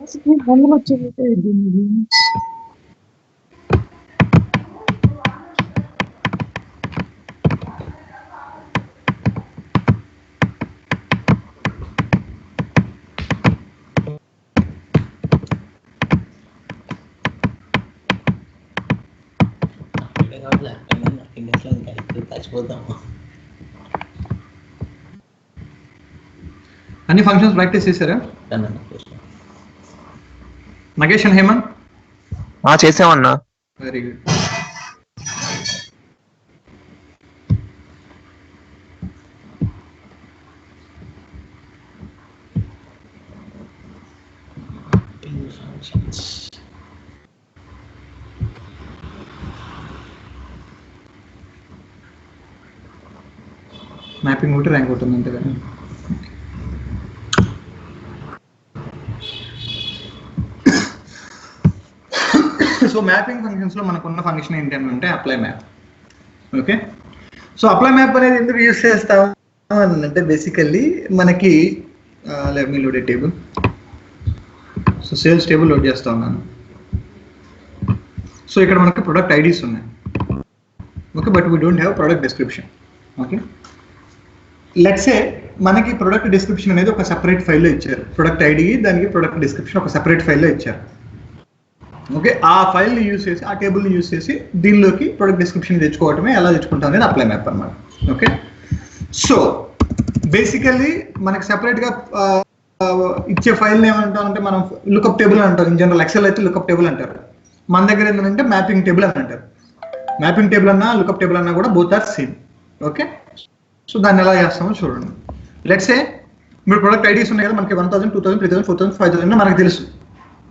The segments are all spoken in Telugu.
అందులో వచ్చేది అన్ని ఫంక్షన్స్ ప్రాక్టీస్ చేశారా? నగేష్ అండ్ హేమంత్ చేసామన్నా. Very good. మ్యాపింగ్ ఒకటి ర్యాంక్ ఒకటి ఉంది అంతే కదా. సో మ్యాపింగ్ ఫంక్షన్స్ లో మనకున్న ఫంక్షన్ ఏంటంటే apply map. Okay, so apply map అనేది ఎందుకు యూజ్ చేస్తాం అంటే బేసికల్లీ మనకి let me load a table. So sales table load చేస్తా ఉన్నాను. సో ఇక్కడ మనకి ప్రొడక్ట్ ఐడీస్ ఉన్నాయి. Okay, but we don't have product description. Okay, let's say మనకి ప్రొడక్ట్ డిస్క్రిప్షన్ అనేది ఒక సెపరేట్ ఫైల్లో ఇచ్చారు. ప్రొడక్ట్ ఐడి దానికి ప్రొడక్ట్ డిస్క్రిప్షన్ ఒక సెపరేట్ ఫైల్లో ఇచ్చారు. ఓకే, ఆ ఫైల్ని యూజ్ చేసి ఆ టేబుల్ని యూజ్ చేసి దీనిలోకి ప్రొడక్ట్ డిస్క్రిప్షన్ తెచ్చుకోవటమే ఎలా తెచ్చుకుంటాం అనేది అప్లై మ్యాప్ అన్నమాట. ఓకే, సో బేసికల్లీ మనకి సెపరేట్గా ఇచ్చే ఫైల్ని ఏమంటామంటే మనం లుకప్ టేబుల్ అని అంటాం. ఇన్ జనరల్ ఎక్సెల్ అయితే లుకప్ టేబుల్ అంటారు. మన దగ్గర ఏంటంటే మ్యాపింగ్ టేబుల్ అని అంటారు. మ్యాపింగ్ టేబుల్ అన్నా లుకప్ టేబుల్ అన్నా కూడా both are same. Okay, so దాన్ని ఎలా చేస్తామో చూడండి. లెట్స్ సే మీరు ప్రొడక్ట్ ఐడీస్ ఉన్నాయి కదా, మనకి 1000, 2000, 3000, 4000, 5000 మనకు తెలుసు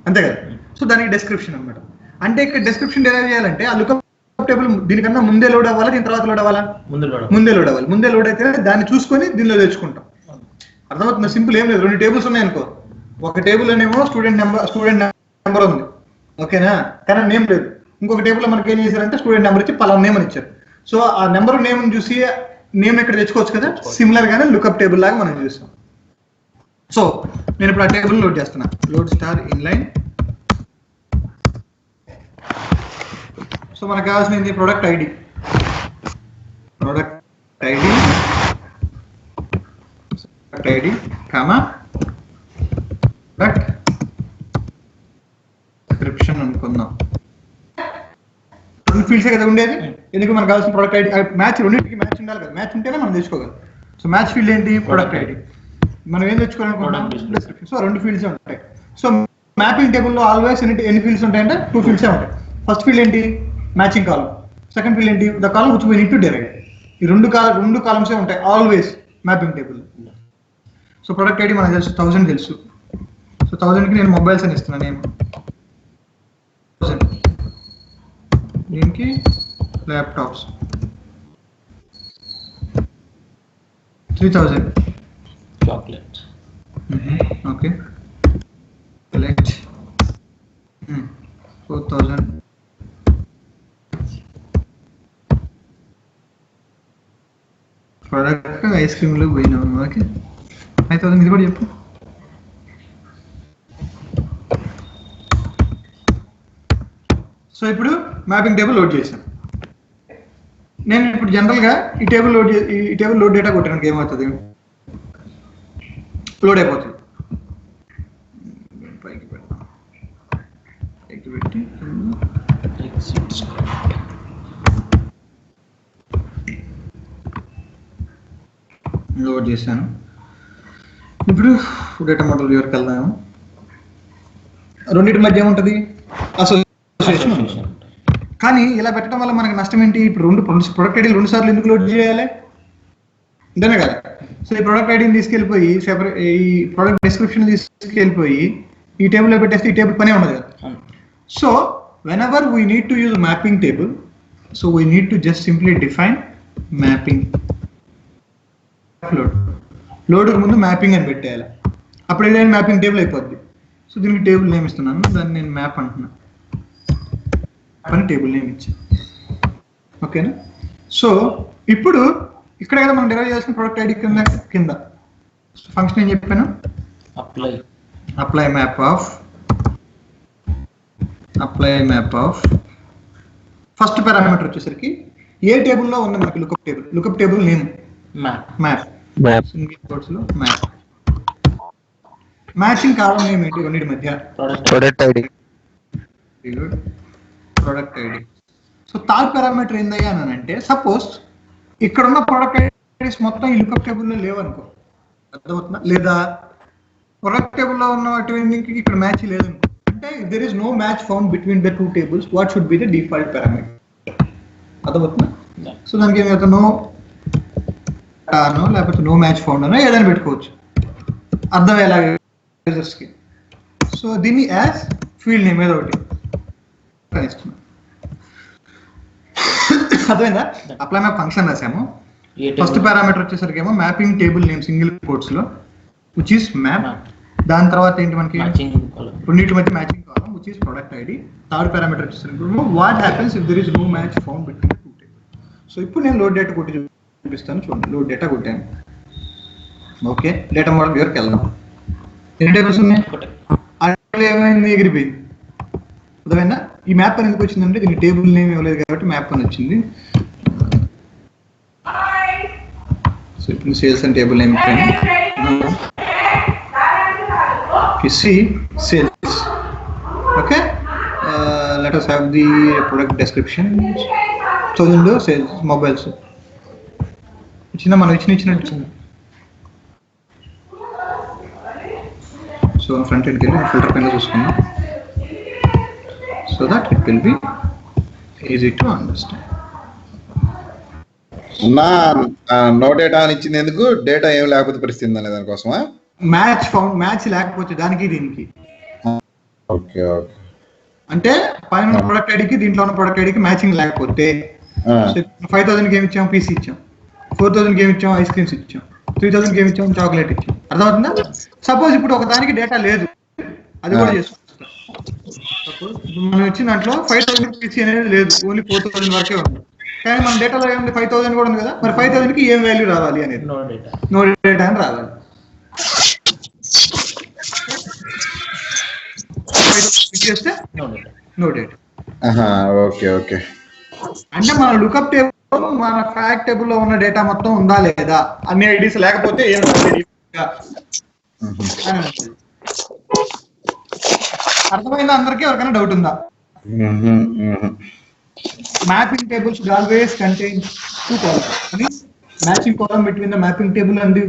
అంతే కదా. సో దానికి డిస్క్రిప్షన్ అనమాట. అంటే ఇక్కడ డిస్క్రిప్షన్ ఎలా చేయాలంటే ఆ లుకప్ టేబుల్ దీనికన్నా ముందే లోడ్ అవ్వాలా, దీని తర్వాత లోడ్ అవ్వాలా? ముందే లోడ్ అవ్వాలి. ముందే లోడ్ అయితే దాన్ని చూసుకొని దీనిలో తెచ్చుకుంటాం. అర్థమవుతుంది? సింపుల్, ఏం లేదు. 2 టేబుల్స్ ఉన్నాయి అనుకో. ఒక టేబుల్ అనేమో స్టూడెంట్ నెంబర్ ఉంది, ఓకేనా, కానీ నేమ్ లేదు. ఇంకొక టేబుల్లో మనకి ఏం చేశారంటే స్టూడెంట్ నెంబర్ ఇచ్చి పలానా నేమ్ అని ఇచ్చారు. సో ఆ నెంబర్ నేమ్ చూసి నేమ్ ఎక్కడ తెచ్చుకోవచ్చు కదా. సిమిలర్ గానే లుకప్ టేబుల్ లాగా మనం చూస్తాం. సో నేను ఇప్పుడు ఆ టేబుల్ లోడ్ చేస్తున్నా. Load star inline. సో మనకు కావాల్సింది product ID. Product ID comma product description అనుకుందాం. 2 ఫీల్డ్సే కదా ఉండేది. ఎందుకు మనకు కావాల్సిన ప్రొడక్ట్ ఐడి మ్యాచ్, రెండింటికి మ్యాచ్ ఉండాలి కదా. మ్యాచ్ ఉంటేనే మనం తెచ్చుకోగలం. సో మ్యాచ్ ఫీల్డ్ ఏంటి? Product ID. మనం ఏం తెచ్చుకోవాలనుకుంటున్నాం? డిస్క్రిప్షన్. సో 2 ఫీల్డ్సే ఉంటాయి. సో మ్యాపింగ్ టేబుల్లో ఆల్వేస్ ఎన్ని ఫీల్డ్స్ ఉంటాయంటే 2 ఫీల్డ్సే ఉంటాయి. ఫస్ట్ ఫీల్డ్ ఏంటి? Matching column. సెకండ్ ఫీల్డ్ ఏంటి? The column which we need to derive. ఈ రెండు కాలమ్సే ఉంటాయి always mapping table. So product ID మనకు తెలుసు, 1000 తెలుసు. సో 1000కి నేను మొబైల్స్ అని ఇస్తున్నాను. నేను 1000, దీనికి laptops 3000. Chocolates. Okay, select 4000. Product ఐస్ క్రీమ్లో పోయినాము. ఓకే, 5000 ఇది కూడా చెప్పు. సో ఇప్పుడు మ్యాపింగ్ టేబుల్ లోడ్ చేశాను. నేను ఇప్పుడు జనరల్గా ఈ టేబుల్ లోడ్ డేటా కొట్టడానికి ఏమవుతుంది? లోడ్ అయిపోతుంది. పైకి పెట్టి లోడ్ చేశాను. ఇప్పుడు డేటా మోడల్ వ్యూవర్కి వెళ్దాము. రెండింటి మధ్య ఏముంటుంది? అసోసియేషన్ ఉంటుంది. కానీ ఇలా పెట్టడం వల్ల మనకి నష్టం ఏంటి? ఇప్పుడు ప్రొడక్ట్ ఐడీలు 2 సార్లు ఎందుకు లోడ్ చేయాలి? అంతేనే కదా. సో ఈ ప్రొడక్ట్ ఐడీని తీసుకెళ్ళిపోయి ఈ ప్రొడక్ట్ డిస్క్రిప్షన్ తీసుకెళ్ళిపోయి ఈ టేబుల్లో పెట్టేస్తే ఈ టేబుల్ పనే ఉండదు కదా. So whenever we need to use mapping table, so we need to just simply define mapping. Load ముందు మ్యాపింగ్ అని పెట్టేయాలి. అప్పుడు ఏదైనా మ్యాపింగ్ టేబుల్ అయిపోద్ది. సో దీనికి టేబుల్ నేమ్ ఇస్తున్నాను, దాన్ని నేను మ్యాప్ అంటున్నాను. మ్యాప్ అని టేబుల్ నేమ్ ఇచ్చి ఓకేనా. సో ఇప్పుడు ఇక్కడ కదా మనం డెరైవ్ చేయాల్సిన ప్రొడక్ట్ ఐడి కింద ఫంక్షన్ ఏం చెప్పాను? Apply map of apply map of first parameter వచ్చేసరికి ఏ టేబుల్లో ఉంది మనకి lookup table name map single quotes లో మ్యాప్ మ్యాచింగ్ కాలం నేమ్ ఏంటి రెండింటి మధ్య product ID. Product ID. So third parameter ఏందయ్యా అని అంటే సపోజ్ ఇక్కడ ఉన్న ప్రొడక్ట్ ఐడీస్ మొత్తం ఈ లుకప్ టేబుల్లో లేవనుకో, అర్థమవుతుందా? లేదా ప్రొడక్ట్ టేబుల్లో ఉన్న వాటి ఇక్కడ మ్యాచ్ లేదనుకో, అంటే if there is no match found between the two tables what should be the default parameter, అర్థమవుతుందా? సో దానికి ఏమైతే నో లేకపోతే నో మ్యాచ్ ఫౌండ్ అనో ఏదైనా పెట్టుకోవచ్చు, అర్థమయ్యేలా యూజర్స్కి. సో దీన్ని యాజ్ ఫీల్డ్ నేమ్ ఏదో ఒకటి ఇస్తున్నాం, అర్థమైందా? అప్లై మ్యాప్ ఫంక్షన్ రాసాము. ఫస్ట్ పారామీటర్ వచ్చేసరికి ఏమో mapping table name single quotes లో విచ్ ఈస్ మ్యాప్. దాని తర్వాత ఏంటి మనకి రెండింటి మధ్య matching column which is product ID. Third parameter వచ్చేసరికి what happens if there is no match found between two table. So ఇప్పుడు నేను లోడ్ డేటా కొట్టి చూపిస్తాను, చూడండి. లోడ్ డేటా కొట్టాను. ఓకే, డేటా మోడల్ వ్యూవర్కి వెళ్దాం. ఎన్ని టేబుల్స్ ఉన్నాయి? ఏమైంది? ఎగిరిపోయింది. అర్థమైందా? ఈ మ్యాప్ అని ఎందుకు వచ్చిందంటే దీనికి టేబుల్ నేమ్ ఇవ్వలేదు కాబట్టి మ్యాప్ అని వచ్చింది. సో ఇప్పుడు sales and table name sales. Okay, let us have the product description. చదువుందో సేల్స్ మొబైల్స్ ఇచ్చిందా? మనం ఇచ్చినట్టు ఇచ్చింది. సో ఫ్రంట్ ఎండ్కి వెళ్ళి ఫిల్టర్ పైన చూసుకుందాం so that it will be easy to understand. No data అని ఇచ్చింది ఎందుకు? డేటా ఏం లేకపోతే పరిస్థితి ఉందా దానికోసమా? మ్యాచ్ ఫౌండ్, మ్యాచ్ లేకపోతే దానికి దీనికి. ఓకే ఓకే, అంటే పైన ఉన్న ప్రొడక్ట్ ఐడికి దీంట్లో ఉన్న ప్రొడక్ట్ ఐడికి మ్యాచింగ్ లేకపోతే 5000 కి ఏమి ఇచ్చాం? పీసీ ఇచ్చాం. 4000 కి ఏమి ఇచ్చాం? ఐస్ క్రీమ్స్ ఇచ్చాం. 3000 కి ఏమి ఇచ్చాం? చాక్లెట్ ఇచ్చాం. అర్థమవుతుందా? సపోజ్ ఇప్పుడు ఒక దానికి డేటా లేదు, అది కూడా చేసుకుంటాం. సపోజ్ మనం ఇచ్చిన దాంట్లో 5000 పీసీ అనేది లేదు, ఓన్లీ 4000 వరకే ఉంది. కానీ మన డేటాలో ఏముంది? 5000 కూడా ఉంది కదా. మరి 5000 కి ఏం వాల్యూ రావాలి అనేది నో డేటా అని రావాలి. చేస్తే నో డేటా. ఓకే ఓకే, అంటే మన లుకప్ టేబుల్ మన ఫ్యాక్ట్ టేబుల్ లో ఉన్న డేటా మొత్తం ఉందా లేదా, అన్ని ఐడీస్ లేకపోతే ఏం అర్థమైందా? అందరికీ ఎవరికైనా డౌట్ ఉందా? Mapping tables should always contain two columns. Means matching column between the mapping table and the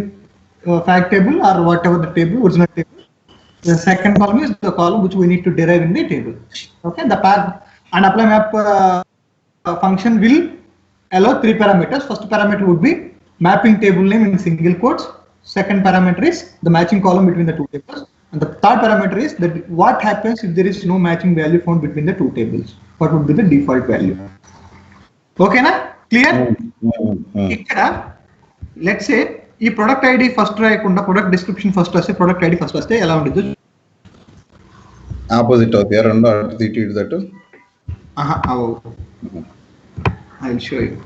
fact table or whatever the table, original table. The second column is the column which we need to derive in the table. Okay, the path and apply map function will allow three parameters. First parameter would be mapping table name in single quotes. Second parameter is the matching column between the two tables. And the third parameter is that what happens if there is no matching value found between the two tables. What would be the default value? Okay na? Clear? ఇక్కడ let's say ఈ ప్రొడక్ట్ ఐడి ఫస్ట్ రాయకుండా ప్రొడక్ట్ డిస్క్రిప్షన్ ఫస్ట్ వస్తే ప్రొడక్ట్ ఐడి ఫస్ట్ వస్తే ఎలా ఉంటుంది? ఆపోజిట్ అవుతాయా రెండు? అటు ఇటు ఇటు that. I will show you.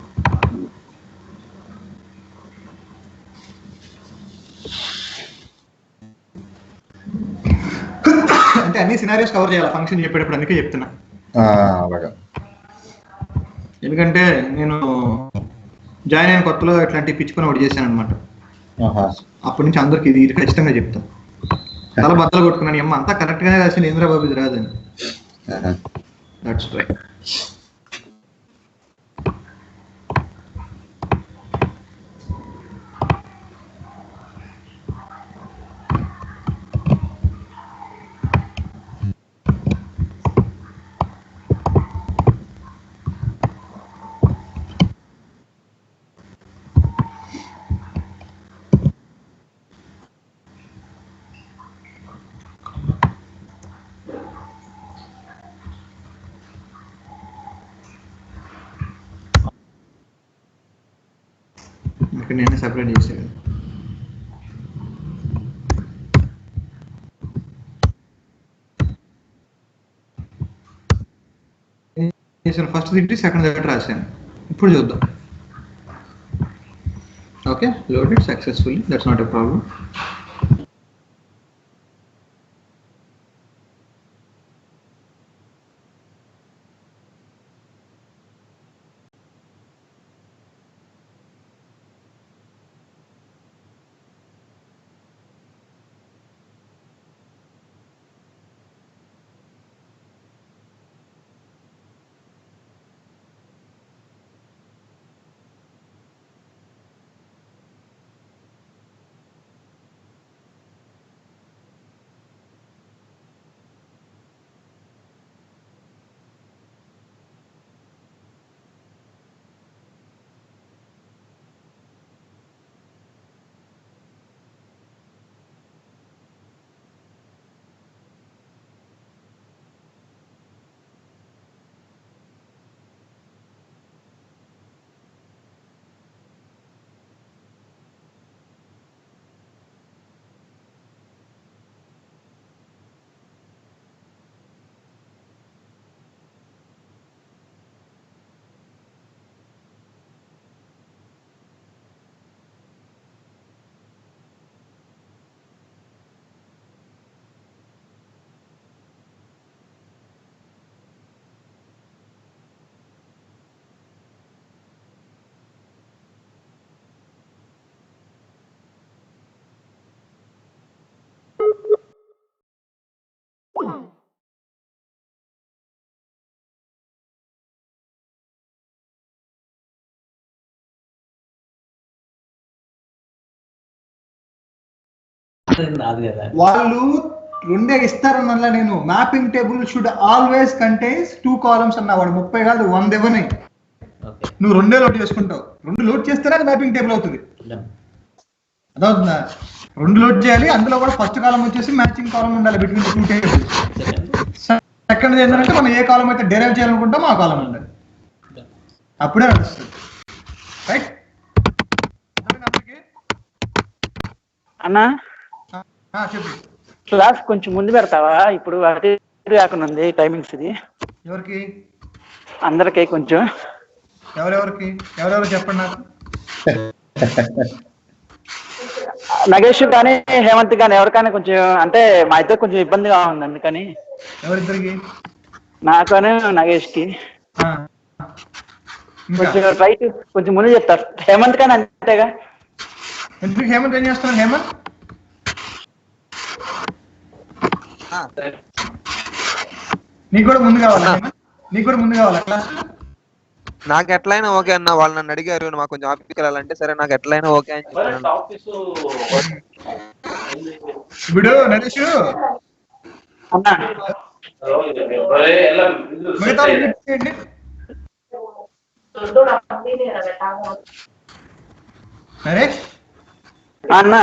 అంటే అన్ని సినారియోస్ కవర్ చేయాలి ఫంక్షన్ చెప్పేటప్పుడు, అందుకే చెప్తున్నా. అలాగా, ఎందుకంటే నేను జాయిన్ అయిన కొత్తలో ఇట్లాంటి పిచ్చుకొని ఒకటి చేశాను అనమాట. అప్పటి నుంచి అందరికి ఇది ఖచ్చితంగా చెప్తాను. చాలా బద్దలు కొట్టుకున్నాను, అమ్మ అంతా కరెక్ట్ గానే రాసింది, ఇంద్రాబాబు ఇది రాదని. That's right. నేను సెపరేట్ చేసాను. ఫస్ట్ తింటే సెకండ్ దగ్గర రాశాను. ఇప్పుడు చూద్దాం. Okay, loaded successfully, that's not a problem. నాది కదా. వాళ్ళు రెండే ఇస్తారన్నలా నేను mapping table should always contains 2 columns అన్నా. వాడు 30 కాదు 100 ఇవ్వని, ఓకే నువ్వు 2 లోడ్ చేసుకుంటావు. 2 లోడ్ చేస్తేనే అది మ్యాపింగ్ టేబుల్ అవుతుంది. డన్. అదవుతుందా? 2 లోడ్ చేయాలి, అందులో కూడా ఫస్ట్ కాలం వచ్చేసి మ్యాచింగ్ కాలం ఉండాలి బిట్వీన్ 2 టేబుల్స్. సెకండ్ ఏంటంటే మనం ఏ కాలం అయితే డెరైవ్ చేయాలనుకుంటామో ఆ కాలం ఉండాలి, అప్పుడే నడుస్తుంది. రైట్ అన్నా చెప్పు. క్లాస్ కొంచెం ముందు పెడతావా? ఇప్పుడు అటు ఇటు కాకుండా ఉంది టైమింగ్స్. ఇది ఎవరికి అందరికీ కొంచెం. ఎవరెవరు చెప్పండి నాకు. నగేష్ కానీ హేమంత్ కానీ ఎవరికైనా కొంచెం, అంటే మా ఇద్దరు కొంచెం ఇబ్బందిగా ఉంది, అందుకని. ఎవరిద్దరికి? నాకు నగేష్ కి ఆ, ఇంకా కొంచెం రైట్ కొంచెం ముందు చెప్తారు. హేమంత్ కానీ అంతేగా. ఎందుకు హేమంత్ ఏం చేస్తున్నాడు? హేమంత్ నీకు కూడా ముందు కావాలా? నీకు కూడా ముందు కావాలా క్లాస్? నాకు ఎట్లయినా ఓకే అన్న. వాళ్ళు నన్ను అడిగారు మాకు కొంచెం ఆఫీస్కి వెళ్ళాలంటే, సరే నాకు ఎట్లయినా ఓకే అని చెప్పాను. ఇప్పుడు నరేష్ అన్నా మిగతా చేయండి. నరేష్ అన్నా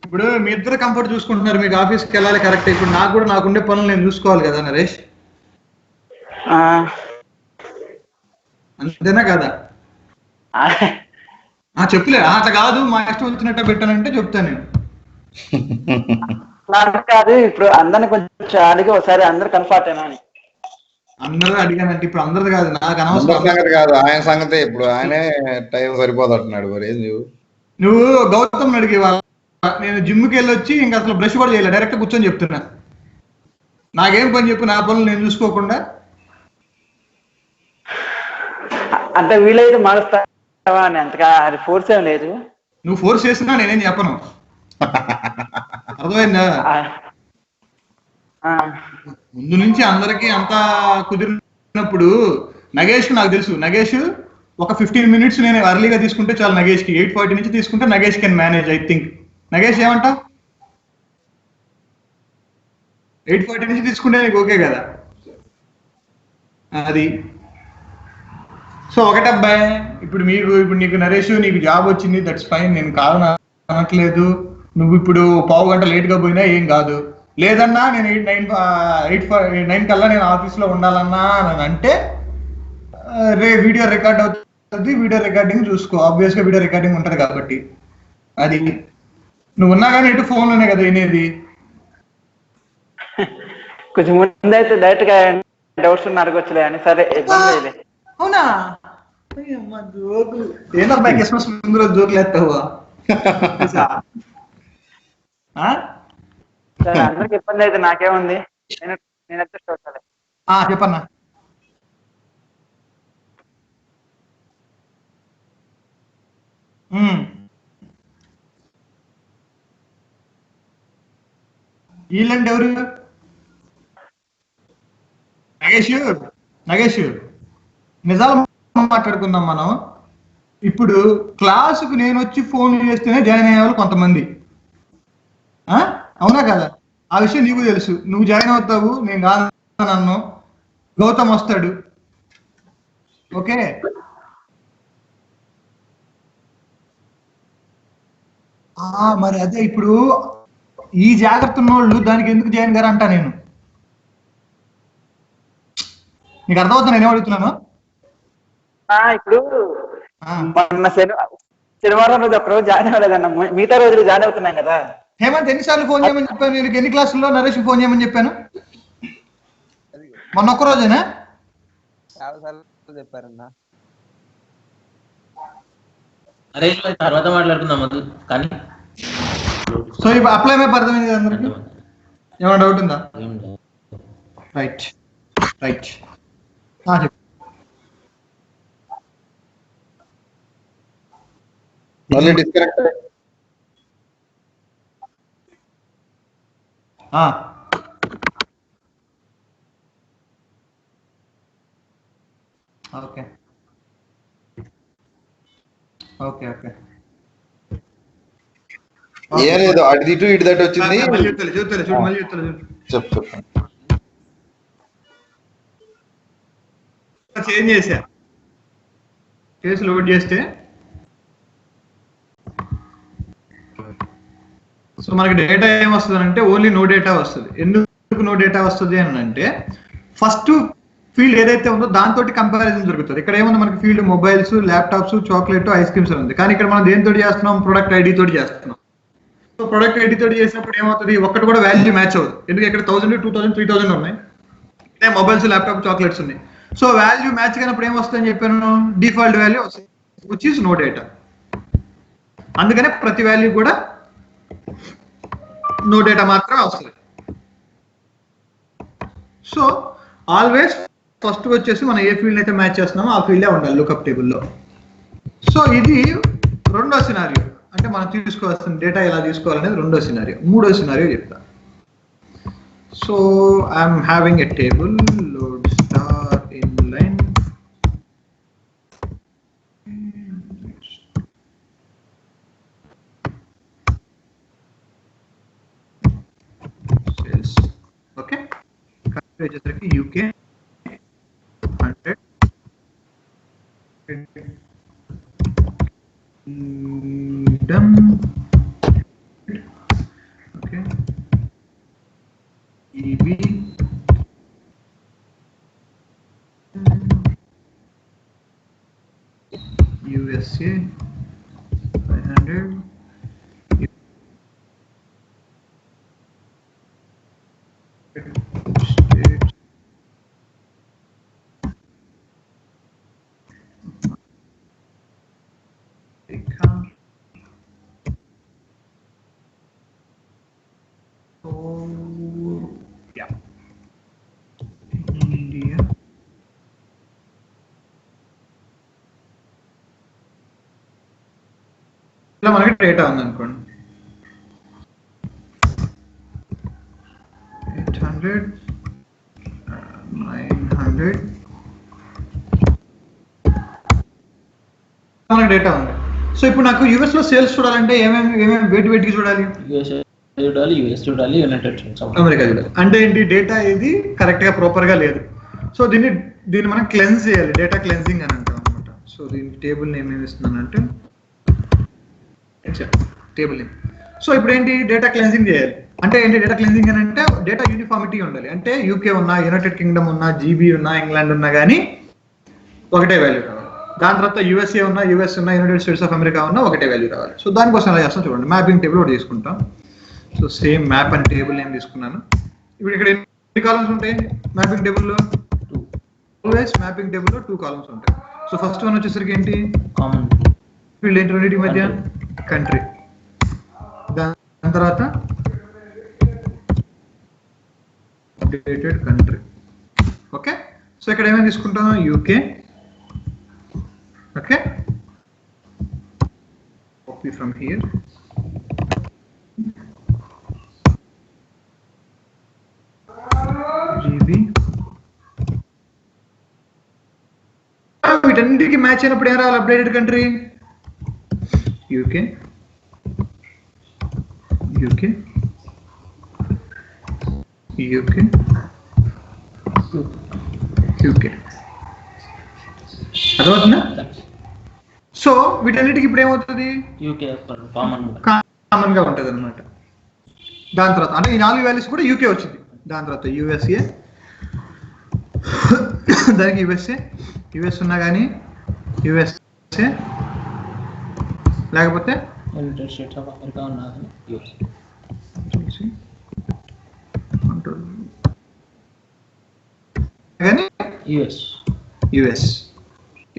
ఇప్పుడు మీ ఇద్దరు కంఫర్ట్ చూసుకుంటున్నారు, మీకు ఆఫీస్కి వెళ్ళాలి కరెక్ట్. ఇప్పుడు నాకు కూడా నాకుండే పనులు నేను చూసుకోవాలి కదా నరేష్, అంతేనా కదా? చెప్పులే అట్లా కాదు, మా ఇష్టం వచ్చినట్టు పెట్టానంటే చెప్తాను నేను. కాదు, ఇప్పుడు అందరిని కొంచెం అడిగి ఒకసారి అందరు కంఫర్ట్ అయినా అని. అందరూ అడిగానంటే ఇప్పుడు అందరిది కాదు, నాకు అందరి అనవసరం. సంగతి కాదు, ఆయన సంగతే. ఇప్పుడు ఆయనే టైం సరిపోదంటున్నాడు. మరి ఏం నువ్వు గౌతమ్ అడిగి నేను జిమ్కి వెళ్ళి వచ్చి ఇంకా అసలు బ్రష్ కూడా చేయలే, డైరెక్ట్ కూర్చొని చెప్తున్నా. నాకేం పని చెప్పు, నా పనులు నేను చూసుకోకుండా. అంటే వీలైతే మారుస్తావా అని, అంతగా అది ఫోర్స్ ఏం లేదు. నువ్వు ఫోర్స్ చేసినా నేనేం చెప్పను, అర్థమైందా? ముందు నుంచి అందరికీ అంతా కుదిరినప్పుడు నగేష్ నాకు తెలుసు, నగేష్ ఒక 15 minutes నేను అర్లీగా తీసుకుంటే చాలు. నగేష్కి 8:40 నుంచి తీసుకుంటే Nagesh can manage, I think. Nagesh ఏమంటా? 8:40 నుంచి తీసుకుంటే నీకు ఓకే కదా? అది సో ఒకటే అబ్బాయి. ఇప్పుడు నీకు నరేష్ నీకు జాబ్ వచ్చింది, దట్స్ ఫైన్, నేను కాదని అనట్లేదు. నువ్వు ఇప్పుడు పావు గంట లేట్గా పోయినా ఏం కాదు. లేదన్నా నేను 9 కల్లా నేను ఆఫీస్లో ఉండాలన్నా అని అంటే వీడియో రికార్డ్ అవుతుంది, వీడియో రికార్డింగ్ చూసుకో. ఆబ్వియస్గా వీడియో రికార్డింగ్ ఉంటుంది కాబట్టి. అది నువ్వు ఉన్నా కానీ ఎటు ఫోన్లోనే కదా వినేది. కొంచెం ముందు అయితే డైరెక్ట్ గా డౌట్స్ ఉన్న అడగొచ్చులే అని. సరే ఇబ్బంది. అవునా? జోకులు ఏంటబ్బా, క్రిస్మస్ ముందు రోజు జోకులు వేస్తావా? సరే అందరికి ఇబ్బంది అయితే నాకేముంది, నేను అడ్జస్ట్ అవుతాలే. చెప్పన్నా. వీళ్ళంటే ఎవరు? నగేష్ నిజాలు మాట్లాడుకుందాం మనం. ఇప్పుడు క్లాసుకు నేను వచ్చి ఫోన్ చేస్తేనే జాయిన్ అయ్యే వాళ్ళు కొంతమంది, అవునా కదా? ఆ విషయం నీకు తెలుసు. నువ్వు జాయిన్ అవుతావు, నేను కాదు నన్ను. గౌతమ్ వస్తాడు, ఓకే? మరి అదే ఇప్పుడు ఈ జాగ్రత్త ఉన్నోళ్ళు దానికి ఎందుకు జాయిన్ గారు అంటా నేను. నీకు అర్థమవుతుంది నేను అడుగుతున్నాను. ఇప్పుడు మొన్న శనివారం రోజు ఒక్క రోజు జాయిన్ అవ్వలేదన్న, మిగతా రోజులు జాయిన్ అవుతున్నాం కదా. హేమంత్ ఎన్నిసార్లు ఫోన్ చేయమని చెప్పాను నేను? ఎన్ని క్లాసుల్లో నరేష్ ఫోన్ చేయమని చెప్పాను? మొన్న ఒక్క రోజేనా? చెప్పారన్నా. అరే తర్వాత మాట్లాడుకుందాం కానీ. సో ఇప్పుడు అప్లై మ్యాప్ అర్థమైంది కదా అందరికి? ఏమైనా డౌట్ ఉందా? రైట్ రైట్ చెప్పు. మళ్ళీ డిస్కనెక్ట్. ఓకే ఓకే ఓకే ఏం లేదు, అటు ఇటు ఇటు దట్టు వచ్చింది. మళ్ళీ చెప్తాను చూడు, మళ్ళీ చెప్తాను చూడు. చెప్పు. చేంజ్ చేసా, కేసు లోడ్ చేస్తే సో మనకి డేటా ఏం వస్తుంది అంటే ఓన్లీ నో డేటా వస్తుంది. ఎందుకు నో డేటా వస్తుంది అని అంటే ఫస్ట్ ఫీల్డ్ ఏదైతే ఉందో దాంతో కంపారిజన్ జరుగుతుంది. ఇక్కడ ఏముంది మనకి field mobiles, laptops, chocolate, ice creams ఉంది. కానీ ఇక్కడ మనం దేనితో చేస్తున్నాం, ప్రొడక్ట్ ఐడి తోటి చేస్తున్నాం. సో ప్రొడక్ట్ ఐడి తోటి చేసినప్పుడు ఏమవుతుంది, ఒక్కటి కూడా వాల్యూ మ్యాచ్ అవ్వదు. ఎందుకంటే ఇక్కడ 1000, 2000, 3000 ఉన్నాయి, ఇదే మొబైల్స్, ల్యాప్టాప్, చాక్లెట్స్ ఉన్నాయి. సో వాల్యూ మ్యాచ్ కానప్పుడు ఏమొస్తుందని చెప్పాను, డిఫాల్ట్ వాల్యూ వస్తుంది, విచ్ ఈస్ నో డేటా. అందుకనే ప్రతి వాల్యూ కూడా నో డేటా మాత్రమే వస్తుంది. సో ఆల్వేస్ ఫస్ట్ వచ్చేసి మనం ఏ ఫీల్డ్ అయితే మ్యాచ్ చేస్తున్నామో ఆ ఫీల్డే ఉండాలి లుకప్ టేబుల్లో. సో ఇది రెండో సినారియో, అంటే మనం తీసుకోవాల్సిన డేటా ఎలా తీసుకోవాలనేది రెండో సినారియో. మూడో సినారియో చెప్తా. So I'm having a table load star in line. Sales okay, వచ్చేసరికి UK 100, okay, EB, USA 500, States, yeah, India, ఇలా మనకి డేటా ఉందనుకోండి, 800, 900 మనకి డేటా ఉంది. సో ఇప్పుడు నాకు యుఎస్ లో సేల్స్ చూడాలంటే ఏమేమి వేటికి చూడాలి, యూఎస్ఏ చూడాలి, యుఎస్ చూడాలి, యునైటెడ్ స్టేట్స్ అమెరికా చూడాలి. అంటే ఏంటి, డేటా ఇది కరెక్ట్ గా ప్రాపర్ గా లేదు. సో దీన్ని మనం క్లెన్స్ చేయాలి, డేటా క్లెన్సింగ్ అని అంటాం అనమాట. సో దీని టేబుల్ నేమ్ ఏమి ఇస్తున్నానంటే టేబుల్ నేమ్. సో ఇప్పుడు ఏంటి, డేటా క్లెన్సింగ్ చేయాలి. అంటే ఏంటి డేటా క్లెన్సింగ్ అని అంటే డేటా యూనిఫార్మిటీ ఉండాలి. అంటే యూకే ఉన్నా, యునైటెడ్ కింగ్డమ్ ఉన్నా, జీబీ ఉన్నా, ఇంగ్లాండ్ ఉన్నా కానీ ఒకటే వాల్యూ రావాలి. దాని తర్వాత యుఎస్ఏ ఉన్నా, యుఎస్ ఉన్నా, యునైటెడ్ స్టేట్స్ ఆఫ్ అమెరికా ఉన్నా ఒకటే వాల్యూ రావాలి. సో దానికోసం ఎలా చేస్తాం చూడండి, మ్యాపింగ్ టేబుల్ ఒకటి తీసుకుంటాం. సో సేమ్ మ్యాప్ అని టేబుల్ నేమ్ తీసుకున్నాను. ఇప్పుడు ఇక్కడ ఎన్ని కాలమ్స్ ఉంటాయి మ్యాపింగ్ టేబుల్లో, 2. ఆల్వేస్ మ్యాపింగ్ టేబుల్లో 2 కాలమ్స్ ఉంటాయి. సో ఫస్ట్ వన్ వచ్చేసరికి ఏంటి, కామన్ ఫీల్డ్ ఏంటి రెండింటి మధ్య, కంట్రీ. దాని తర్వాత అప్డేటెడ్ కంట్రీ. ఓకే, సో ఇక్కడ ఏమైనా తీసుకుంటాం, UK. Okay, copy from here, GB. వీటన్నిటికీ మ్యాచ్ అయినప్పుడు ఏం రావాలి, updated country, UK, UK, UK, UK. అర్థమవుతుందా? సో వీటన్నిటికి ఇప్పుడు ఏమవుతుంది, యూకే కామన్ గా ఉంటుంది అనమాట. దాని తర్వాత అంటే ఈ 4 వాల్యూస్ కూడా యూకే వచ్చింది. దాని తర్వాత యుఎస్ఏ, దానికి యుఎస్ ఉన్నా కానీ యుఎస్ఏ, లేకపోతే యునైటెడ్ స్టేట్స్ ఆఫ్ అమెరికా ఉన్నా కానీ యుఎస్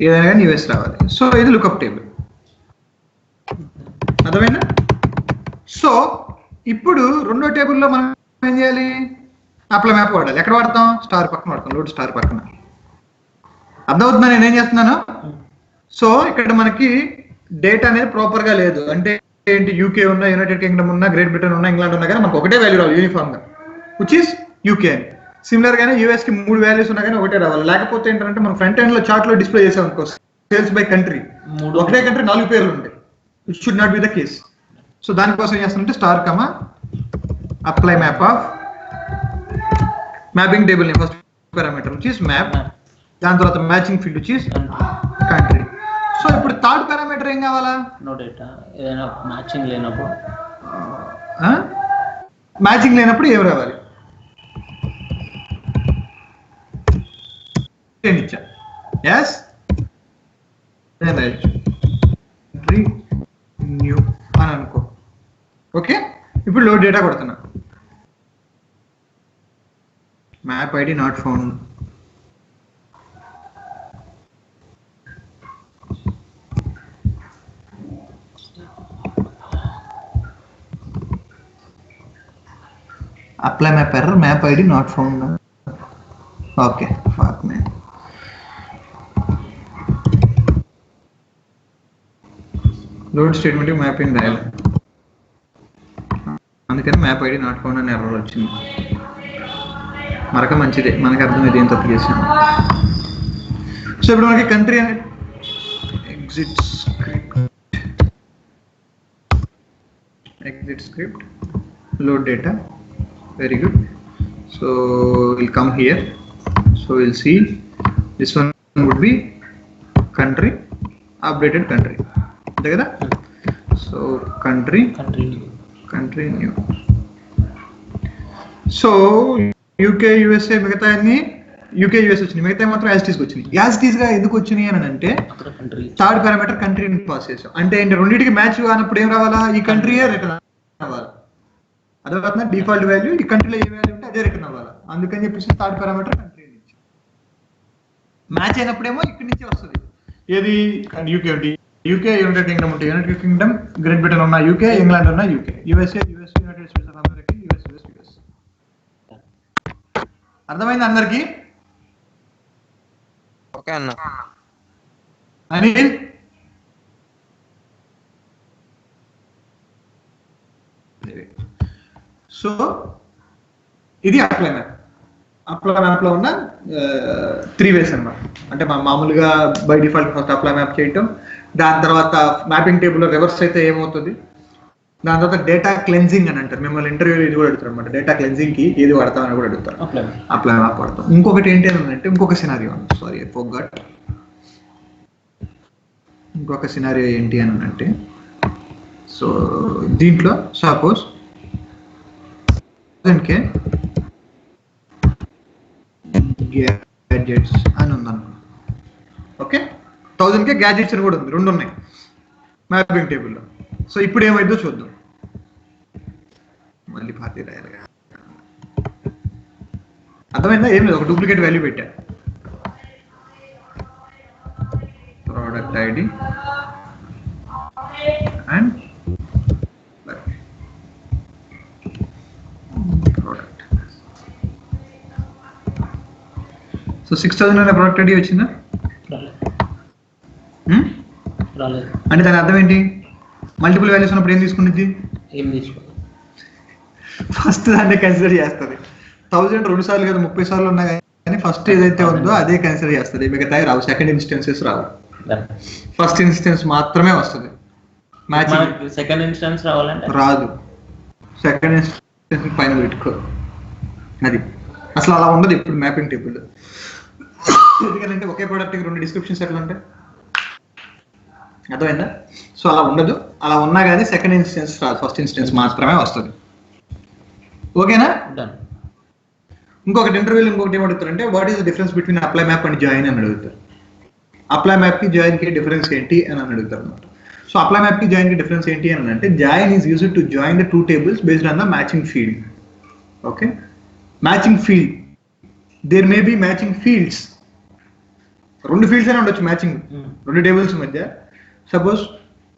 ఏదైనా కానీ యుఎస్ రావాలి. సో ఇది లుకప్ టేబుల్, అర్థమైనా? సో ఇప్పుడు రెండో టేబుల్లో మనం ఏం చేయాలి, అప్లై మ్యాప్ వాడాలి. ఎక్కడ వాడతాం, స్టార్ పక్కన వాడతాం, లోడ్ స్టార్ పక్కన. అర్థమవుతుందా నేనేం చేస్తున్నాను? సో ఇక్కడ మనకి డేటా అనేది ప్రాపర్ గా లేదు. అంటే ఏంటి, యూకే ఉన్నా, యునైటెడ్ కింగ్డమ్ ఉన్నా, గ్రేట్ బ్రిటన్ ఉన్నా, ఇంగ్లాండ్ ఉన్నా కానీ మనకు ఒకటే వాల్యూ రావాలి యూనిఫామ్ గా, విచ్ ఈస్ యూకే అని. సిమిలర్ గానే యూఎస్ కి 3 వాల్యూస్ ఉన్నా కానీ ఒకటే రావాలి. లేకపోతే ఏంటంటే మనం ఫ్రంట్ ఎండ్ లో చార్ట్ లో డిస్ప్లే చేసాం అనుకో, సేల్స్ బై కంట్రీ, ఒకటే కంట్రీ 4 పేర్లు ఉంటాయి. It should not be the case. So దానికోసం ఏం చేస్తానంటే star comma apply map of mapping table name first parameter which is map, దాని తర్వాత matching field which is country. So ఇప్పుడు థర్డ్ పారామీటర్ ఏం కావాలా? నో డేటా ఏదైనా మ్యాచింగ్ లేనప్పుడు మ్యాచింగ్ లేనప్పుడు ఏం రావాలి? ఇచ్చా ఎస్ న్యూ అని అనుకో. ఓకే, ఇప్పుడు లోడ్ డేటా కొడుతున్నా. Map ID not found. Apply map error, map ID not found. Okay, fuck man. Load statement mapping రాయాలి, అందుకని మ్యాప్ ఐడి నాట్ ఫౌండ్ అని ఎర్రర్ వచ్చింది. మరొక మంచిదే, మనకు అర్థమైంది ఏం తప్పు చేసాం. సో ఇప్పుడు మనకి కంట్రీ అనే exit script load data, very good. So will come here, so will see this one would be country, updated country, అంతే కదా. So country new. So UK USA మిగతా అన్ని యూకే యూఎస్ వచ్చినాయి, మిగతా మాత్రం యాజిటీస్కి వచ్చినాయి. యాజిటీస్గా ఎందుకు వచ్చినాయి అని అంటే థర్డ్ పారామీటర్ కంట్రీని పాస్ చేసాం. అంటే ఏంటి, రెండింటికి మ్యాచ్ కానప్పుడు ఏం రావాలా? ఈ కంట్రీయే రిటర్న్ అవ్వాలి. అదే డిఫాల్ట్ వాల్యూ ఈ కంట్రీలో ఏ వాల్యూ ఉంటే అదే రిటర్న్ అవ్వాలి. అందుకని చెప్పేసి థర్డ్ పారామీటర్ కంట్రీ నుంచి మ్యాచ్ అయినప్పుడేమో ఇక్కడి నుంచే వస్తుంది. ఏది యూకే ఉంటే యూకే, యునైటెడ్ కింగ్డమ్ ఉంటే యునైటెడ్ కింగ్డమ్, గ్రేట్ బ్రిటన్ ఉన్న యూకే, ఇంగ్లాండ్ ఉన్న UK, USA United states of America, US. అర్థమైంది అందరికి? ఓకే అన్న. అనిల్ సో ఇది అప్లై మ్యాప్. అప్లై మ్యాప్ లో ఉన్న 3 వేస్ అన్నమాట. అంటే మామూలుగా by default first apply map చేయటం, దాని తర్వాత మ్యాపింగ్ టేబుల్ లో రివర్స్ అయితే ఏమవుతుంది, దాని తర్వాత డేటా క్లెన్జింగ్ అని అంటారు. మిమ్మల్ని ఇంటర్వ్యూ ఇది కూడా అడుగుతారు అనమాట. డేటా క్లెన్జింగ్ కి ఏది వాడతామని కూడా అడుగుతారు. అప్లై మ్యాప్ వాడతాం. ఇంకొకటి ఏంటి అని అంటే, ఇంకొక సినారియో, సారీ ఐ ఫర్గాట్. ఇంకొక సినారియో ఏంటి అని అంటే, సో దీంట్లో సపోజ్ గ్యాడ్జెట్స్ అని ఉందనుకో. ఓకే, 1000K గ్యాడ్జెట్స్ అని కూడా ఉంది, 2 ఉన్నాయి మ్యాపింగ్ టేబుల్లో. సో ఇప్పుడు ఏమైందో చూద్దాం. మళ్ళీ పార్టీ రాయాలి, అర్థమైందా? ఏం లేదు, ఒక డూప్లికేట్ వాల్యూ పెట్టా. Product ID and product. So 6000 అనే ప్రోడక్ట్ ఐడి వచ్చిందా? అంటే దాని అర్థం ఏంటి? మల్టిపుల్ వాల్యూస్ ఉన్నప్పుడు ఏం తీసుకునేది? ఫస్ట్ దాన్ని కన్సిడర్ చేస్తుంది. 1000 2 సార్లు కదా 30 సార్లు ఉన్నా కానీ ఫస్ట్ ఏదైతే ఉందో అదే కన్సిడర్ చేస్తుంది. మిగతా రావు, సెకండ్ ఇన్స్టెన్సెస్ రావు, ఫస్ట్ ఇన్స్టెన్స్ మాత్రమే వస్తుంది. మ్యాచింగ్ సెకండ్ ఇన్స్టెన్స్ రావాలంటే రాదు, సెకండ్ ఇన్స్టెన్స్ పైన పెట్టుకో. అది అసలు అలా ఉండదు ఇప్పుడు మ్యాపింగ్ టేబుల్. ఎందుకంటే ఒకే ప్రోడక్ట్కి 2 డిస్క్రిప్షన్స్ ఎట్లా ఉంటాయి, అర్థమైందా? సో అలా ఉండదు. అలా ఉన్నా కానీ సెకండ్ ఇన్స్టెన్స్ రాదు, ఫస్ట్ ఇన్స్టెన్స్ మాత్రమే వస్తుంది. ఓకేనా? ఇంకొకటి ఇంటర్వ్యూలో ఇంకొకటి ఏమడుగుతారంటే, what is the difference between apply map and join అని అడుగుతారు. అప్లై మ్యాప్ కి జాయిన్ కి డిఫరెన్స్ ఏంటి అని అడుగుతారు అనమాట. సో అప్లై మ్యాప్ కి జాయిన్ కి డిఫరెన్స్ ఏంటి అని అంటే, join is used to join the 2 tables based on the matching field. Okay, matching field, there may be matching fields. 2 fields అయినా ఉండొచ్చు మ్యాచింగ్ 2 tables మధ్య. సపోజ్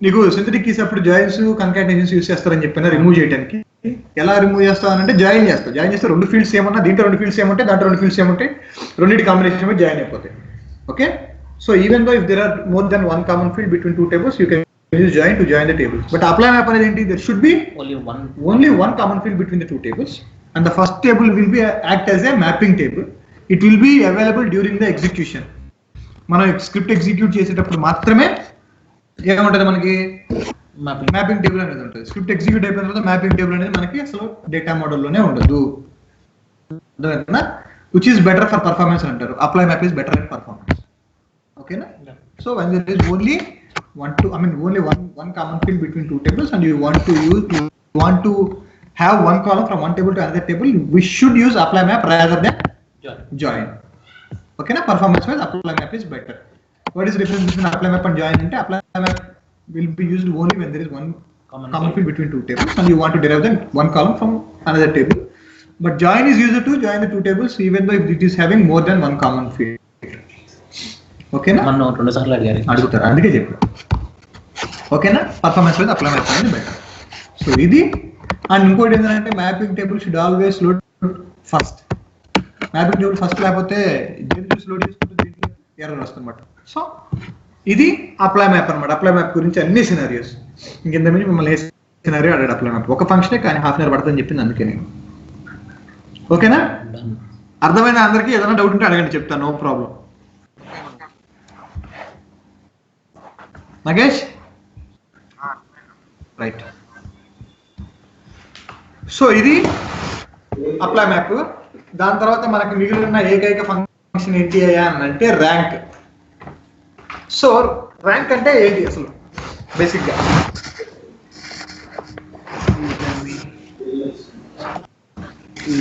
నీకు సింథటిక్ కీస్ అప్పుడు జాయిన్స్ కన్కాటినేషన్స్ యూస్ చేస్తారని చెప్పినా రిమూవ్ చేయడానికి. ఎలా రిమూవ్ చేస్తావు అంటే, జాయిన్ చేస్తావు. జాయిన్ చేస్తే 2 ఫీల్డ్స్ ఏమన్నా, దీంట్లో 2 ఫీల్డ్స్ ఏమంటే దాంట్లో 2 ఫీల్డ్స్ ఏమంటే, రెండింటి కాంబినేషన్ మీద జాయిన్ అయిపోతాయి. Okay, so even though if there are more than 1 common field between 2 tables, you can use join to join the tables. But apply map అనేది ఏంటి, there should be only one common field between the 2 tables, and the first table will be act as a mapping table. It will be available during the execution. మనం స్క్రిప్ట్ ఎగ్జిక్యూట్ చేసేటప్పుడు మాత్రమే ఏముంటుంది మనకి, మ్యాపింగ్ టేబుల్ అనేది ఉంటుంది. స్క్రిప్ట్ ఎగ్జిక్యూట్ అయిపోయిన తర్వాత మ్యాపింగ్ టేబుల్ అనేది మనకి అసలు డేటా మోడల్లోనే ఉండదు. Which is better for performance అంటారు. Apply map is better at performance. ఓకేనా? So when there is only only one common field between two tables and you want to have one column from one table to another table, we should use apply map rather than join. Okay na? Performance wise apply map is better. What is the difference between apply map and join? Ante apply map will be used only when there is one common field between two tables and you want to derive then one column from another table. But join is used to join the two tables even though it is having more than one common field. ఓకేనా? మనం 2 సార్లు అడుగుతారు, అందుకే చెప్పారు. ఓకేనా? పర్ఫార్మెన్స్ వైజ్ అప్లై మ్యాప్ అనేది బెటర్. సో ఇది. అండ్ ఇంకోటి ఏంటంటే mapping table should always load first. Mapping table first లేకపోతే దీన్ని చూసి లోడ్ చేసుకుంటే దీంట్లో ఎర్రర్ వస్తుందన్నమాట. సో ఇది అప్లై మ్యాప్ అనమాట. అప్లై మ్యాప్ గురించి అన్ని సినారియోస్. ఇంకెంత మించి మిమ్మల్ని ఏ సినారియో అడిగాడు అప్లై మ్యాప్. ఒక ఫంక్షనే కానీ హాఫ్ అన్ అవర్ పడుతుందని చెప్పింది అందుకే నేను. ఓకేనా? అర్థమైన అందరికీ ఏదైనా డౌట్ ఉంటే అడగండి, చెప్తాను. No problem. Nagesh? Right. So ఇది అప్లై మ్యాప్. దాని తర్వాత మనకు మిగిలిన ఏకైక ఫంక్షన్ ఏంటి అని అంటే ర్యాంక్. సో ర్యాంక్ అంటే ఏంటి అసలు బేసిక్ గా?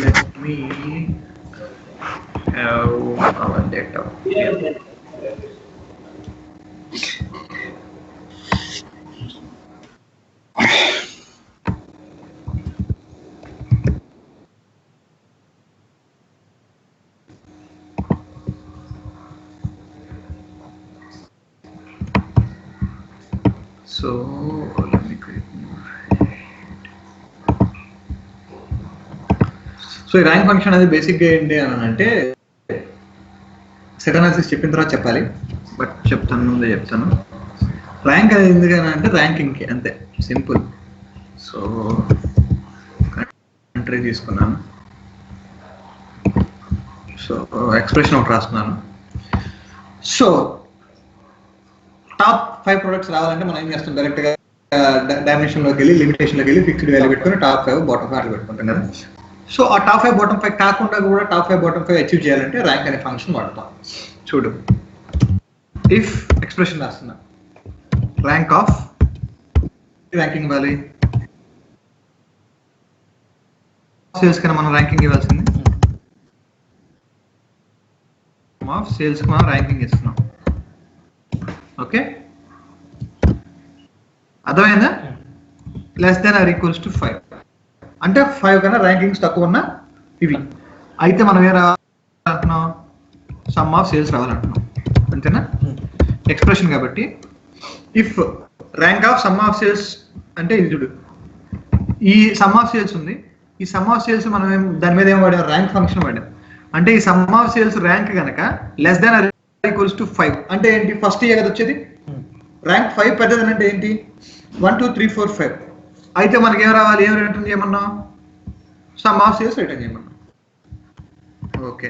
Let me have our data. So let me create more. So ఈ ర్యాంక్ ఫంక్షన్ అనేది బేసిక్గా ఏంటి అని అంటే సెట్ అనాలిసిస్ చెప్పిన తర్వాత చెప్పాలి, బట్ ముందే చెప్తాను. ర్యాంక్ అనేది ఎందుకని అంటే ర్యాంకింగ్కి, అంతే సింపుల్. సో కంట్రీ తీసుకున్నాను. సో ఎక్స్ప్రెషన్ ఒకటి రాస్తున్నాను. సో టాప్ 5 ప్రొడక్ట్స్ రావాలంటే మనం ఏం చేస్తాం? డైరెక్ట్గా డైమెన్షన్లోకి వెళ్ళి లిమిటేషన్లోకి వెళ్ళి ఫిక్స్డ్ వాల్యూ పెట్టుకుని టాప్ 5 బాటమ్ 5 పెట్టుకుంటాం కదా. సో ఆ టాప్ 5 బాటమ్ 5 కాకుండా కూడా టాప్ 5 బాటమ్ 5 అచీవ్ చేయాలంటే ర్యాంక్ అనే ఫంక్షన్ వాడతాం. చూడు, ఇఫ్ ఎక్స్ప్రెషన్ రాస్తున్నా, ర్యాంక్ ఆఫ్ ర్యాంకింగ్ ఇవ్వాలి. సేల్స్ కన్నా మనం ర్యాంకింగ్ ఇవ్వాల్సింది. ఆఫ్ సేల్స్ కి మనం ర్యాంకింగ్ ఇస్తున్నాం. ఓకే, అర్థమైందా? Less than or equals to 5 అంటే 5 కన్నా ర్యాంకింగ్స్ తక్కువ ఉన్న ఇవి. అయితే మనం ఏం రావాలంటున్నాం? సమ్ ఆఫ్ సేల్స్ రావాలంటున్నాం, అంతేనా? ఎక్స్ప్రెషన్ కాబట్టి if rank of sum of sales అంటే ఇది చూడు, ఈ సమ్ ఆఫ్ సేల్స్ ఉంది. ఈ సమ్ ఆఫ్ సేల్స్ మనం దాని మీద ఏం వాడాం? ర్యాంక్ ఫంక్షన్ వాడాం. అంటే ఈ సమ్ ఆఫ్ సేల్స్ ర్యాంక్ కనుక less than or equals to 5 అంటే ఏంటి? ఫస్ట్ ఇయర్ కదా వచ్చేది. ర్యాంక్ 5 పెద్దది అంటే ఏంటి? 1 2 3 4 5. అయితే మనకి ఏం రావాలి? ఏం రిటర్న్ చేయమన్నా? సమ్ ఆఫ్ సేల్స్ రిటర్న్ చేయమన్నా. ఓకే,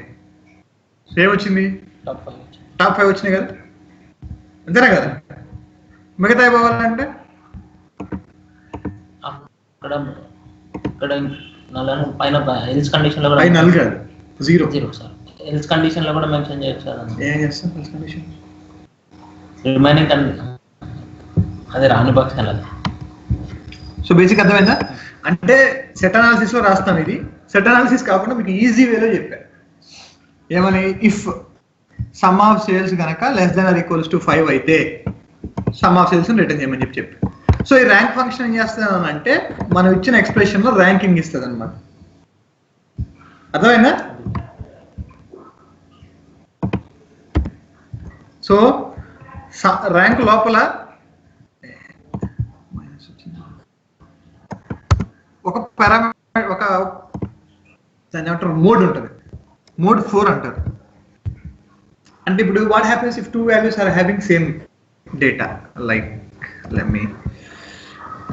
సేమ్ వచ్చింది, టాప్ 5 వచ్చినాయి కదా, అంతేనా కదా? మిగతా అయిపోవాలంటే పైన ఎల్స్ కండిషన్ లో కూడా నల్ కాదు, 0 సార్. ఎల్స్ కండిషన్ లో కూడా మెన్షన్ చేయొచ్చు కదా. ఏం చేస్తాం ఎల్స్ కండిషన్? రిమైనింగ్ అదే రాని బాక్స్ వెళ్ళాలి. సో బేసిక్ అర్థమైందా? అంటే సెట్ అనాలిసిస్ లో రాస్తాం. ఇది సెట్ అనాలిసిస్ కాకుండా మీకు ఈజీ వేలో చెప్పా. ఏమని? ఇఫ్ సమ్ ఆఫ్ సేల్స్ కనుక less than or equals to 5 అయితే సమ్ ఆఫ్ సేల్స్ రిటర్న్ చేయమని చెప్పి. సో ఈ ర్యాంక్ ఫంక్షన్ ఏం చేస్తుంది అంటే మనం ఇచ్చిన ఎక్స్ప్రెషన్ లో ర్యాంకింగ్ ఇస్తుంది అనమాట. అర్థమైందా? సో ర్యాంక్ లోపల ఒక పారామీటర్, ఒక దాన్ని ఏమంటారు, మోడ్ ఉంటుంది. మోడ్ 4 అంటారు. అంటే ఇప్పుడు what happens if 2 values are having same data? Like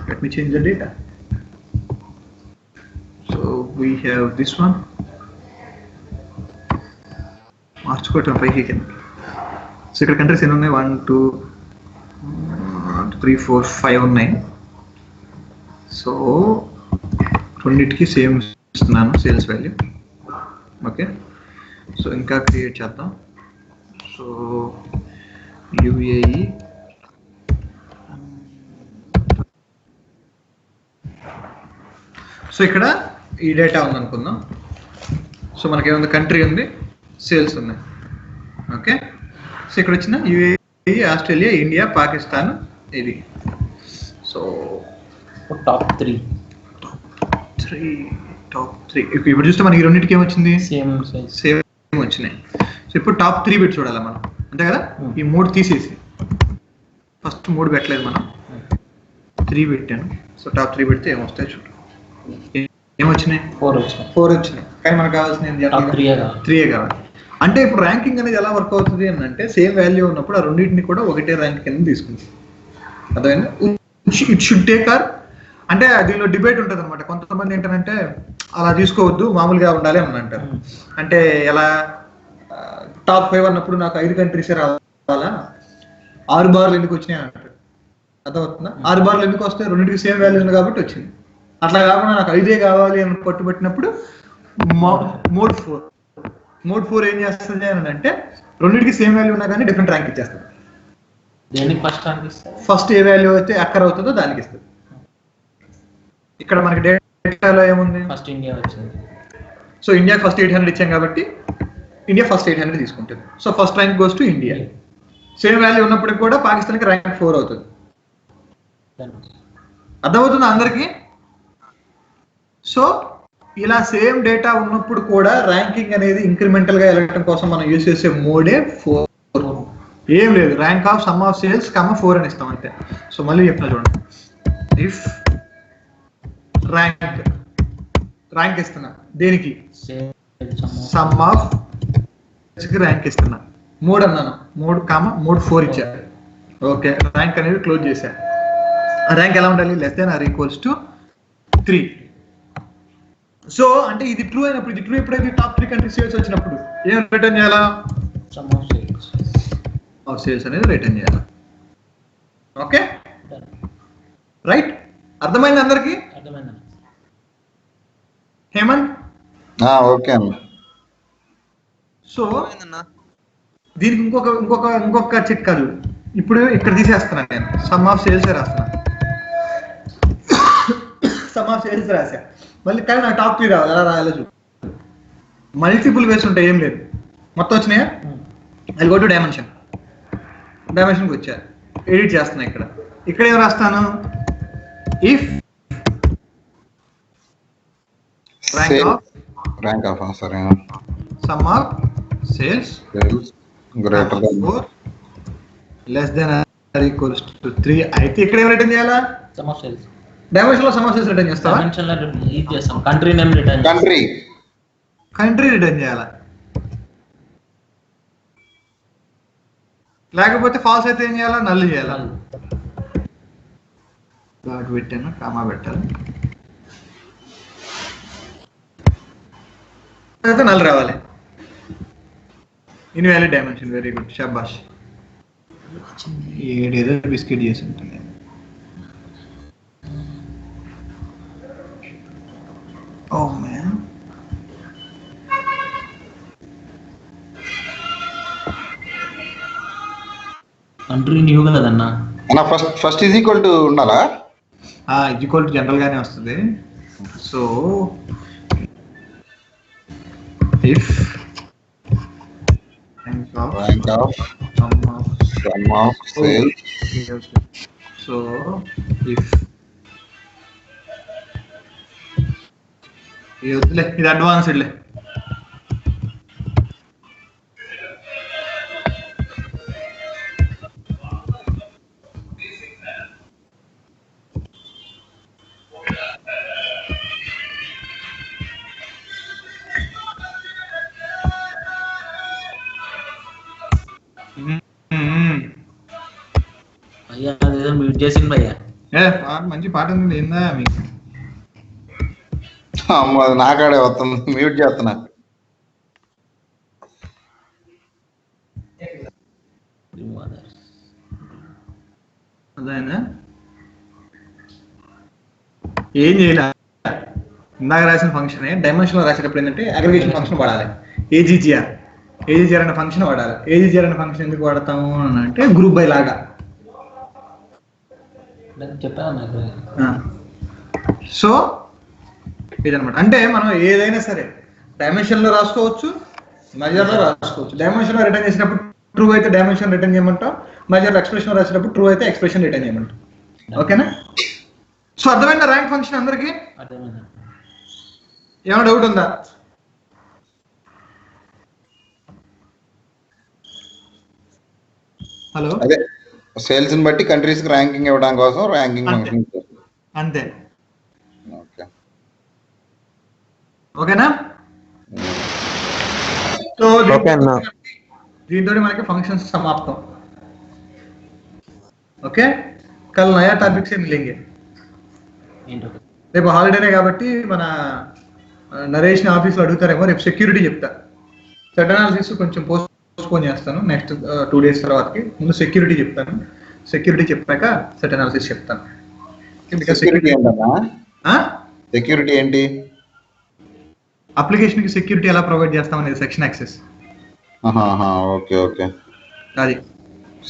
let me change the data. So we have this one. మార్చుకోవటం పైకి కింద. సో ఇక్కడ కంట్రీస్ ఎన్ని ఉన్నాయి? 1 2 3 4 5 ఉన్నాయి. సో రెండింటికి సేమ్ ఇస్తున్నాను సేల్స్ వాల్యూ. ఓకే, సో ఇంకా క్రియేట్ చేద్దాం. సో యుఏఈ సో ఇక్కడ ఈ డేటా ఉందనుకుందాం. సో మనకేముంది, కంట్రీ ఉంది, సేల్స్ ఉన్నాయి. ఓకే, సో ఇక్కడ వచ్చిన యుఏఈ, ఆస్ట్రేలియా, ఇండియా, పాకిస్తాన్ ఇది. సో టాప్ 3 ఇప్పుడు చూస్తే మనకి రెండింటికి ఏమొచ్చింది, సేమ్ సేమ్ వచ్చినాయి. సో ఇప్పుడు టాప్ 3 పెట్టి చూడాలి మనం, అంతే కదా. ఈ 3 తీసేసి ఫస్ట్ 3 పెట్టలేదు మనం, 3 పెట్టాను. సో టాప్ 3 పెడితే ఏమొస్తాయి చూడు. ఏమొచ్చినాయి, 4 వచ్చినాయి. కానీ మనకు కావాల్సింది 3 కావాలి. అంటే ఇప్పుడు ర్యాంకింగ్ అనేది ఎలా వర్క్ అవుతుంది అని అంటే, సేమ్ వాల్యూ ఉన్నప్పుడు ఆ రెండింటిని కూడా ఒకటే ర్యాంక్ కింద తీసుకుంది. అర్థమైందా? ఇట్ షుడ్ టేక్ ఆర్ అంటే దీనిలో డిబేట్ ఉంటుంది అనమాట. కొంతమంది ఏంటంటే అలా తీసుకోవద్దు, మామూలుగా ఉండాలి అని అంటారు. అంటే ఎలా, టాప్ 5 అన్నప్పుడు నాకు 5 కంట్రీసే రావాలా, 6 బార్లు ఎందుకు వచ్చినాయి అని అంటారు. అర్థమవుతుందా? 6 బార్లు ఎందుకు వస్తాయి, రెండింటికి సేమ్ వాల్యూ ఉంది కాబట్టి వచ్చింది. అట్లా కాకుండా నాకు 5 కావాలి అని పట్టుబట్టినప్పుడు మోడ్ 4 ఏం చేస్తుంది అని అంటే, రెండింటికి సేమ్ వాల్యూ ఉన్నా కానీ డిఫరెంట్ ర్యాంక్ ఇచ్చేస్తుంది. ఫస్ట్ ఏ వాల్యూ అయితే అక్కర్ అవుతుందో దానికి ఇస్తుంది. ఇక్కడ మనకి డేటాలో ఏముంది, ఫస్ట్ ఇండియా వచ్చింది. సో ఇండియాకి ఫస్ట్ 800 ఇచ్చాం కాబట్టి ఇండియా ఫస్ట్ 800 తీసుకుంటుంది. So first rank goes to India. Same value ఉన్నప్పటికి కూడా పాకిస్తాన్కి ర్యాంక్ 4 అవుతుంది. అర్థమవుతుందా అందరికీ? సో ఇలా సేమ్ డేటా ఉన్నప్పుడు కూడా ర్యాంకింగ్ అనేది ఇంక్రిమెంటల్ గా వెళ్ళడం కోసం మనం యూజ్ చేసే మోడే 4. ఏం లేదు, rank of sum of sales 4 అని ఇస్తాం అంతే. సో మళ్ళీ చెప్తున్నా చూడండి, ఇఫ్ ర్యాంక్ ఇస్తున్నా దేనికి, సమ్ ఆఫ్ ర్యాంక్ ఇస్తున్నా 3 అన్నాను, 3 4 ఇచ్చారు. ఓకే, ర్యాంక్ అనేది క్లోజ్ చేశా. ర్యాంక్ ఎలా ఉండాలి, less than or equals to 3. So అంటే ఇది ట్రూ అయినప్పుడు, ఇది ట్రూ ఎప్పుడైతే టాప్ 3 కంట్రీస్ సేల్స్ వచ్చినప్పుడు ఏం రిటర్న్ చేయాలా, సమ్ ఆఫ్ సేల్స్ అనేది రిటర్న్ చేయాలి. ఓకే రైట్, అర్థమైంది అందరికి? హేమంత్? ఓకే అన్న. సో దీనికి ఇంకొక చెక్ కాదు, ఇప్పుడు ఇక్కడ తీసేస్తున్నాను నేను, సమ్ ఆఫ్ సేల్స్ రాస్తున్నా. సమ్ ఆఫ్ సేల్స్ రాసా, మళ్ళీ కానీ నాకు టాప్ 3 రావాలి. ఎలా రాయాలో చూ, మల్టిపుల్ వేస్ ఉంటాయి, ఏం లేదు. మొత్తం వచ్చినాయా, అది గో టు డైమెన్షన్కి వచ్చా, ఎడిట్ చేస్తున్నా. ఇక్కడ ఏం రాస్తాను, ఇఫ్ ర్యాంక్ ఆఫ్ సరే sum of sales greater than 4 less than or equals to 3 అయితే ఇక్కడ ఏం రిటర్న్ చేయాలా, సమ్ ఆఫ్ సేల్స్. డైమెన్షన్ లో సమ్ ఆఫ్ సేల్స్ రిటర్న్ చేస్తావా, డైమెన్షన్ లో ఇది చేస్తాం, country name return, country return చేయాలా. లేకపోతే ఫాల్స్ అయితే ఏం చేయాలా, నల్ చేయాలా. డాట్ పెట్టాను, కామా పెట్టాలి, అయితే నల్ రావాలి. ఇన్వాలిడ్ డైమెన్షన్, వెరీ గుడ్, షాబాష్. ఏదో బిస్కెట్ చేసి ఉంటుంది. ఓ మ్యాన్, కంట్రీ న్యూ కదన్నా. ఫస్ట్ ఈజ్ ఈక్వల్ టు ఉండాలా, ఈక్వల్ టు జనరల్ గానే వస్తుంది. So if rank of sum of sales, so if ఇది అడ్వాన్స్డ్లే, భయ్యా అదేదో మ్యూట్ చేసింది భయ్యా. మంచి పాట ఉంది, ఏందా మీకు? నాకాడే వస్తుంది, మ్యూట్ చేస్తున్నా. అదేనా ఏం చేయలే, ఇందాక రాసిన ఫంక్షన్ డైమెన్షన్ లో రాసేటప్పుడు ఏంటంటే అగ్రిగేషన్ ఫంక్షన్ వాడాలి. ఏజీజీఆర్ అనే ఫంక్షన్ వాడాలి. ఏజీజీఆర్ అనే ఫంక్షన్ ఎందుకు వాడతాము అని అంటే గ్రూప్ బై లాగా. చెప్పాను నాకు. సో ఇదనమాట. అంటే మనం ఏదైనా సరే డైమెన్షన్ లో రాసుకోవచ్చు, మెజర్ లో రాసుకోవచ్చు. డైమెన్షన్ లో రిటర్న్ చేసినప్పుడు ట్రూ అయితే డైమెన్షన్ రిటర్న్ చేయమంటాం, మెజర్ ఎక్స్ప్రెషన్ లో రాసినప్పుడు ట్రూ అయితే ఎక్స్ప్రెషన్ రిటర్న్ చేయమంటాం. ఓకేనా? సో అర్థమైందా ర్యాంక్ ఫంక్షన్ అందరికి? అర్థమైంది. ఏమైనా డౌట్ ఉందా? హలో, అదే సేల్స్ ని బట్టి కంట్రీస్ కి ర్యాంకింగ్ ఇవ్వడం కోసం ర్యాంకింగ్ అంతే. ఫంక్షన్. అంతే. ఓకే, ఓకేనా? సో ఓకే అన్న. దీంతో మనకి ఫంక్షన్స్ సమాప్తం. ఓకే, కల్ నయా టాపిక్ సే మిలేంగే. ఏంటో రేపు హాలిడేనే కాబట్టి మన నరేష్ ని ఆఫీస్లో అడుగుతారేమో. రేపు సెక్యూరిటీ చెప్తా. సెట్ అనాలిసిస్ కొంచెం పోస్ట్పోన్ చేస్తాను నెక్స్ట్ 2 days తర్వాతకి. ముందు సెక్యూరిటీ చెప్తాను, సెక్యూరిటీ చెప్పాక సెట్ అనాలిసిస్ చెప్తాను. సెక్యూరిటీ ఏంటన్నా? సెక్యూరిటీ ఏంటి? అప్లికేషన్ కి సెక్యూరిటీ ఎలా ప్రొవైడ్ చేస్తాం అనేది సెక్షన్ యాక్సెస్. Okay okay. అది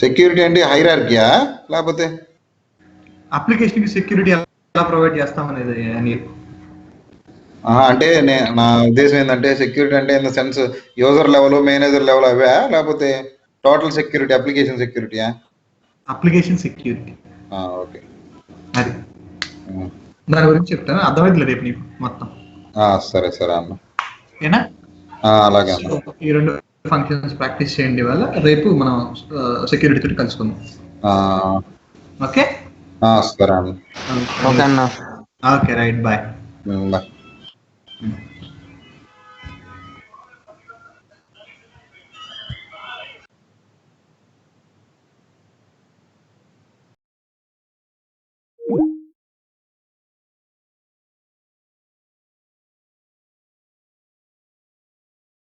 సెక్యూరిటీ అంటే హైరార్కీయా లేకపోతే అప్లికేషన్ కి సెక్యూరిటీ ఎలా ప్రొవైడ్ చేస్తాం అనేది అని. అంటే నా ఉద్దేశం ఏంటంటే సెక్యూరిటీ అంటే in the sense user level, manager level అవే లేకపోతే టోటల్ సెక్యూరిటీ, అప్లికేషన్ సెక్యూరిటీయా? Application security. ఓకే, అది దాని గురించి చెప్తాను. అర్థమైంది రేపు నీకు మొత్తం. సరే సరే అన్న. ఏనా? అలాగే అన్న. ఈ 2 ఫంక్షన్స్ ప్రాక్టీస్ చేయండి. వల్ల రేపు మనం సెక్యూరిటీ తోటి కలుసుకుందాం. ఓకే, ఓకే సరే అన్న. ఓకే అన్న. Okay, right, bye. బాయ్.